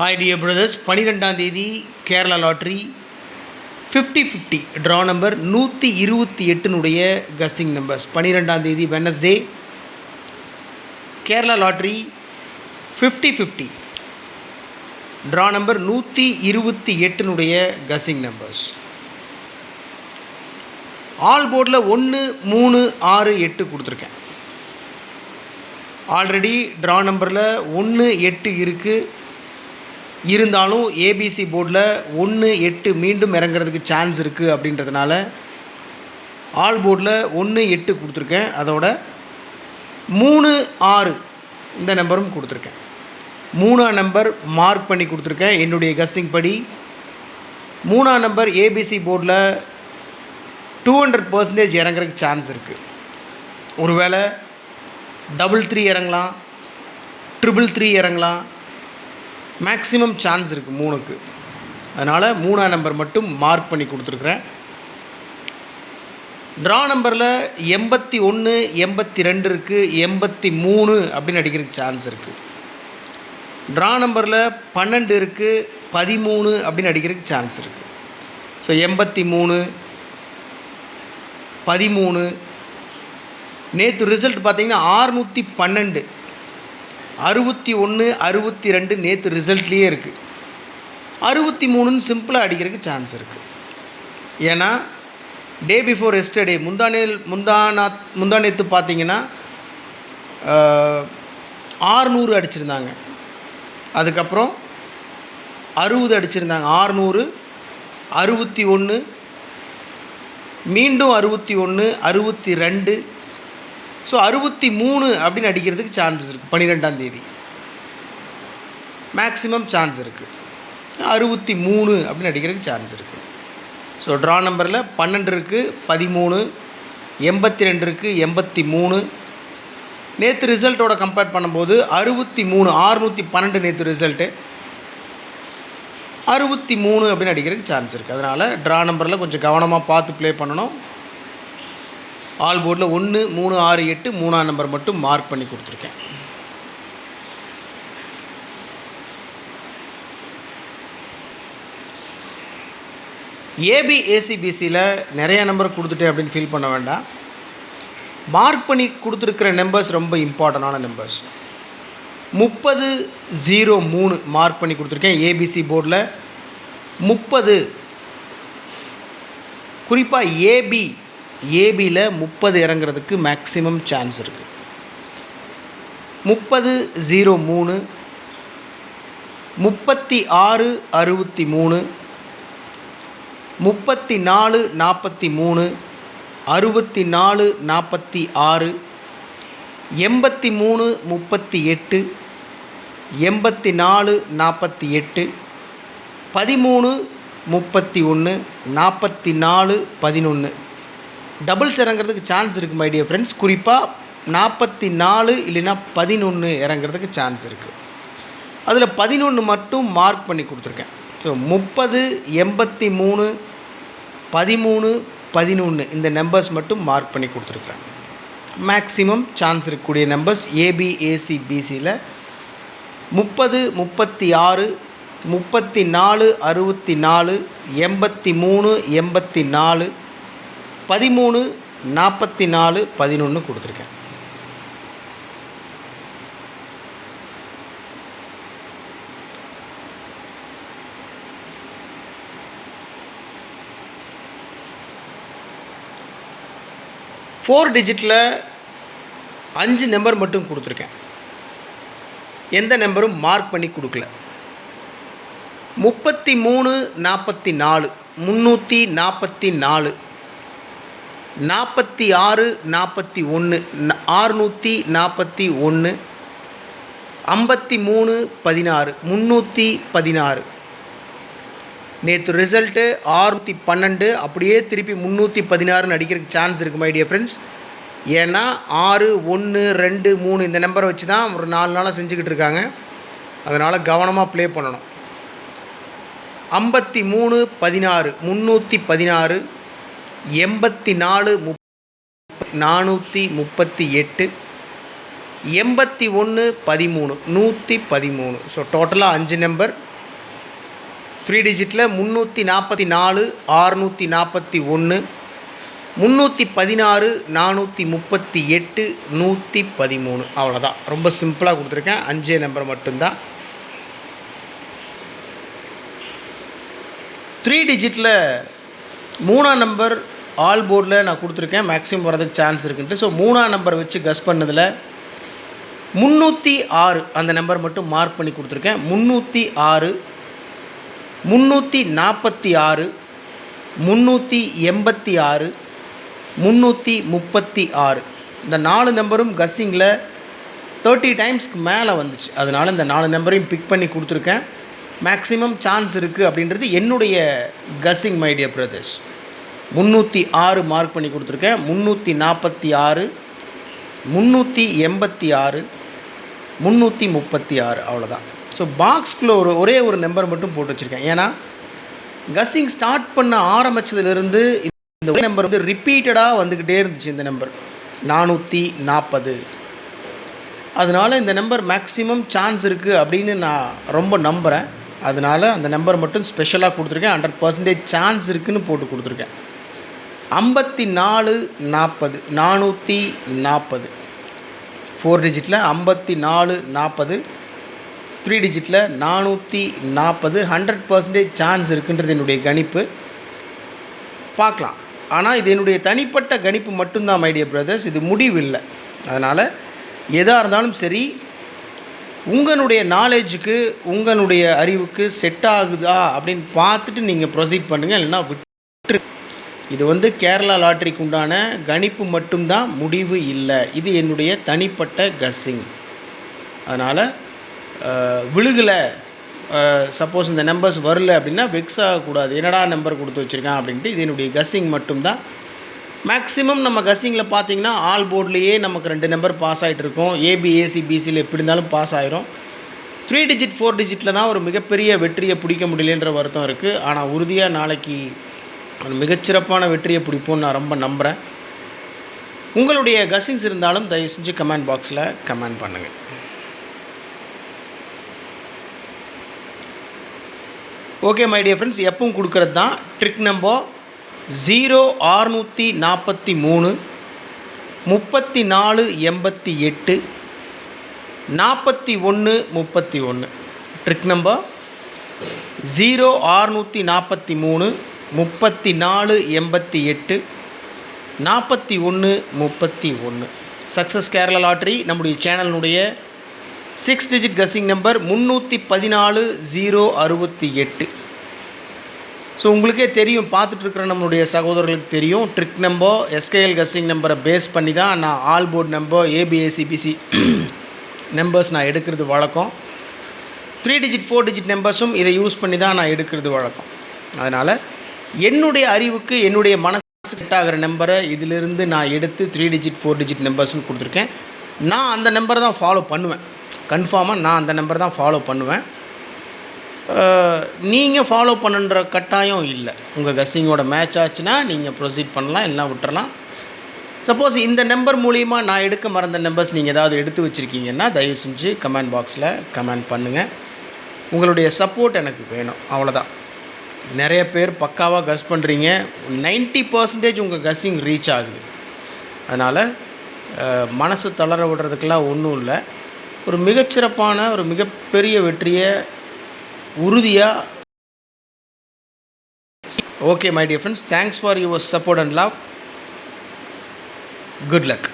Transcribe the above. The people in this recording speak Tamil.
Hi dear brothers, 12ஆம் தேதி Kerala lottery 50-50 draw number 128 guessing numbers. 12ஆம் தேதி Wednesday Kerala lottery 50-50 draw number 128 guessing numbers. All போர்டில் 1, 3, 6, 8 கொடுத்துருக்கேன். ஆல்ரெடி ட்ரா நம்பரில் 1, 8 இருக்குது. இருந்தாலும் ஏபிசி போர்டில் 1, 8 மீண்டும் இறங்குறதுக்கு சான்ஸ் இருக்குது அப்படின்றதுனால ஆல் போர்டில் 1, 8 கொடுத்துருக்கேன். அதோட 3, 6 இந்த நம்பரும் கொடுத்துருக்கேன். 3ஆம் நம்பர் மார்க் பண்ணி கொடுத்துருக்கேன். என்னுடைய கஸ்ஸிங் படி 3ஆம் நம்பர் ஏபிசி போர்டில் 200% இறங்குறதுக்கு சான்ஸ் இருக்குது. ஒருவேளை 333 இறங்கலாம், 333 இறங்கலாம், மேக்ஸிமம் சான்ஸ் இருக்குது 3க்கு. அதனால் 3ஆம் நம்பர் மட்டும் மார்க் பண்ணி கொடுத்துருக்குறேன். ட்ரா நம்பரில் 81, 82 இருக்குது, 83 அப்படின்னு அடிக்கிறதுக்கு சான்ஸ் இருக்குது. ட்ரா நம்பரில் 12 இருக்குது, 13 அப்படின்னு அடிக்கிறதுக்கு சான்ஸ் இருக்குது. ஸோ 83, 13 நேற்று ரிசல்ட் பார்த்திங்கன்னா 612, 61, 62 நேற்று ரிசல்ட்லேயே இருக்குது. 63ன்னு சிம்பிளாக அடிக்கிறதுக்கு சான்ஸ் இருக்குது. ஏன்னா டே பிஃபோர் எஸ்டர்டே முந்தானேத்து பார்த்தீங்கன்னா 600 அடிச்சிருந்தாங்க. அதுக்கப்புறம் 60 அடிச்சிருந்தாங்க. 600, 61, மீண்டும் 61, 62. ஸோ 63 அப்படின்னு அடிக்கிறதுக்கு சான்சஸ் இருக்குது. 12ஆம் தேதி மேக்ஸிமம் சான்ஸ் இருக்குது. 63 அப்படின்னு அடிக்கிறதுக்கு சான்ஸ் இருக்குது. ஸோ ட்ரா நம்பரில் 12 இருக்குது, 13, 82 இருக்குது, 83. நேற்று ரிசல்ட்டோட கம்பேர் பண்ணும்போது 63, 612 நேற்று ரிசல்ட்டு, 63 அப்படின்னு அடிக்கிறதுக்கு சான்ஸ் இருக்குது. அதனால் ட்ரா நம்பரில் கொஞ்சம் கவனமாக பார்த்து ப்ளே பண்ணணும். ஆல் போர்டில் 1, 3, 6, 8 3ஆம் நம்பர் மட்டும் மார்க் பண்ணி கொடுத்துருக்கேன். ஏபிஏசிபிசியில் நிறைய நம்பர் கொடுத்துட்டேன் அப்படின்னு ஃபீல் பண்ண வேண்டாம். மார்க் பண்ணி கொடுத்துருக்கிற நம்பர்ஸ் ரொம்ப இம்பார்ட்டண்டான நம்பர்ஸ். 30, 03 மார்க் பண்ணி கொடுத்துருக்கேன். ஏபிசி போர்டில் 30, குறிப்பாக ஏபியில் 30 இறங்குறதுக்கு மேக்ஸிமம் சான்ஸ் இருக்குது. 30, 03, 36, 63, 34, 43, 64, 46, 83, 38, 84, 48, 13, 31, 44, 11 டபுள்ஸ் இறங்கிறதுக்கு சான்ஸ் இருக்குது மை டியர் ஃப்ரெண்ட்ஸ். குறிப்பாக 44 இல்லைன்னா 11 இறங்கிறதுக்கு சான்ஸ் இருக்குது. அதில் 11 மட்டும் மார்க் பண்ணி கொடுத்துருக்கேன். ஸோ 30, 83, 13, 11 இந்த நம்பர்ஸ் மட்டும் மார்க் பண்ணி கொடுத்துருக்கேன். மேக்ஸிமம் சான்ஸ் இருக்கக்கூடிய நம்பர்ஸ் ஏபிஏசிபிசியில் 30, 36, 34, 64, 83, 84, 13, 44, 11 கொடுத்துருக்கேன். ஃபோர் டிஜிட்டில் 5 நம்பர் மட்டும் கொடுத்துருக்கேன். எந்த நம்பரும் மார்க் பண்ணி கொடுக்கல. 33, 44, 344, 46, 41, 641, 53, 16, 316. நேற்று ரிசல்ட்டு 612, அப்படியே திருப்பி 316 அடிக்கிறதுக்கு சான்ஸ் இருக்குது மை டியர் ஃப்ரெண்ட்ஸ். ஏன்னா 6, 1, 2, 3 இந்த நம்பரை வச்சு தான் ஒரு 4 நாளாக செஞ்சுக்கிட்டு இருக்காங்க. அதனால் கவனமாக ப்ளே பண்ணணும். 53, 16, 316, 84, 438, 81, 13, 113. ஸோ டோட்டலாக 5 நம்பர் 3 டிஜிட்டில் 344, 641, 316, 438, 113. அவ்வளோதான். ரொம்ப சிம்பிளாக கொடுத்துருக்கேன். 5 நம்பர் மட்டும்தான். 3 டிஜிட்டில் 3ஆம் நம்பர் ஆல் போர்டில் நான் கொடுத்துருக்கேன். மேக்ஸிமம் வரதுக்கு சான்ஸ் இருக்குன்ட்டு. ஸோ 3ஆம் நம்பர் வச்சு கஸ் பண்ணதில் 306 அந்த நம்பர் மட்டும் மார்க் பண்ணி கொடுத்துருக்கேன். 306, 346, 386, 336 இந்த 4 நம்பரும் கஸ்ஸிங்கில் 30 டைம்ஸ்க்கு மேலே வந்துச்சு. அதனால் இந்த 4 நம்பரையும் பிக் பண்ணி கொடுத்துருக்கேன். மேக்ஸிமம் சான்ஸ் இருக்குது அப்படின்றது என்னுடைய guessing my dear brothers. 306 mark பண்ணி கொடுத்துருக்கேன். 346, 386, 336 அவ்வளோதான். ஸோ பாக்ஸ்குள்ளே ஒரே ஒரு நம்பர் மட்டும் போட்டு வச்சுருக்கேன். ஏன்னா கஸ்ஸிங் ஸ்டார்ட் பண்ண ஆரம்பித்ததுலேருந்து இந்த ஒரே நம்பர் வந்து ரிப்பீட்டடாக வந்துக்கிட்டே இருந்துச்சு. இந்த நம்பர் 440. அதனால் இந்த நம்பர் மேக்ஸிமம் சான்ஸ் இருக்குது அப்படின்னு நான் ரொம்ப நம்புகிறேன். அதனால் அந்த நம்பர் மட்டும் ஸ்பெஷலாக கொடுத்துருக்கேன். 100% சான்ஸ் இருக்குதுன்னு போட்டு கொடுத்துருக்கேன். 54, 40, 440 4 டிஜிட்டில் 54, 40, 3 டிஜிட்டில் 440, 100% சான்ஸ் இருக்குன்றது என்னுடைய கணிப்பு. பார்க்கலாம். ஆனால் இது என்னுடைய தனிப்பட்ட கணிப்பு மட்டும்தான் மை டியர் பிரதர்ஸ். இது முடிவு இல்லை. அதனால் எதாக இருந்தாலும் சரி, உங்களுடைய நாலேஜுக்கு உங்களுடைய அறிவுக்கு செட் ஆகுதா அப்படின்னு பார்த்துட்டு நீங்கள் ப்ரொசீட் பண்ணுங்கள். இல்லைன்னா விட்டு. இது வந்து கேரளா லாட்ரிக்கு உண்டான கணிப்பு மட்டும்தான், முடிவு இல்லை. இது என்னுடைய தனிப்பட்ட கஸ்ஸிங். அதனால் விழுகலை, சப்போஸ் இந்த நம்பர்ஸ் வரல அப்படின்னா வெக்ஸ் ஆகக்கூடாது. என்னடா நம்பர் கொடுத்து வச்சுருக்கான் அப்படின்ட்டு. இது என்னுடைய கஸ்ஸிங் மட்டும்தான். மேக்ஸிமம் நம்ம கஸ்ஸிங்கில் பார்த்தீங்கன்னா ஆல் போர்ட்லேயே நமக்கு 2 நம்பர் பாஸ் ஆகிட்டு இருக்கும். ஏபி, ஏசி, பிசியில் எப்படி இருந்தாலும் பாஸ் ஆகிரும். 3 டிஜிட் 4 டிஜிட்டில் தான் ஒரு மிகப்பெரிய வெற்றியை பிடிக்க முடியலன்ற வருத்தம் இருக்குது. ஆனால் உறுதியாக நாளைக்கு ஒரு மிகச்சிறப்பான வெற்றியை பிடிப்போம்னு நான் ரொம்ப நம்புகிறேன். உங்களுடைய கஸ்ஸிங்ஸ் இருந்தாலும் தயவு செஞ்சு கமெண்ட் பாக்ஸில் கமெண்ட் பண்ணுங்கள். ஓகே மை டியர் ஃப்ரெண்ட்ஸ், எப்பவும் கொடுக்குறது தான் trick number 0643, 34, 88, 41, 31. Trick number 0643, 34, 88, 41, 31. Success Kerala lottery நம்முடைய சேனலினுடைய 6 டிஜிட் கஸ்ஸிங் நம்பர் 314, 068. ஸோ உங்களுக்கே தெரியும், பார்த்துட்ருக்கிற நம்மளுடைய சகோதரர்களுக்கு தெரியும், ட்ரிக் நம்பர் எஸ்கேஎல் கஸ்ஸிங் நம்பரை பேஸ் பண்ணி தான் நான் ஆல் போர்ட் நம்பர், ஏபிஏசிபிசி நம்பர்ஸ் நான் எடுக்கிறது வழக்கம். 3 டிஜிட் 4 டிஜிட் நம்பர்ஸும் இதை யூஸ் பண்ணி தான் நான் எடுக்கிறது வழக்கம். அதனால் என்னுடைய அறிவுக்கு என்னுடைய மனசு செட் ஆகிற நம்பரை இதிலிருந்து நான் எடுத்து 3 டிஜிட் 4 டிஜிட் நம்பர்ஸ்னு கொடுத்துருக்கேன். நான் அந்த நம்பரை தான் ஃபாலோ பண்ணுவேன். கன்ஃபார்மாக நான் அந்த நம்பர் தான் ஃபாலோ பண்ணுவேன். நீங்கள் ஃபாலோ பண்ணுன்ற கட்டாயம் இல்லை. உங்கள் கஸ்ஸிங்கோட மேட்ச் ஆச்சுன்னா நீங்கள் ப்ரொசீட் பண்ணலாம், இல்லைனா விட்டுறலாம். சப்போஸ் இந்த நம்பர் மூலிமா நான் எடுக்க மறந்த நம்பர்ஸ் நீங்கள் ஏதாவது எடுத்து வச்சுருக்கீங்கன்னா தயவு செஞ்சு கமெண்ட் பாக்ஸில் கமெண்ட் பண்ணுங்கள். உங்களுடைய சப்போர்ட் எனக்கு வேணும், அவ்வளோதான். நிறைய பேர் பக்காவாக கஸ் பண்ணுறீங்க. 90% உங்கள் கஸ்ஸிங் ரீச் ஆகுது. அதனால் மனசு தளர விடுறதுக்கெல்லாம் ஒன்றும் இல்லை. ஒரு மிகச்சிறப்பான ஒரு மிகப்பெரிய வெற்றியை உறுதியாக. Okay my dear friends, thanks for your support and love. Good luck.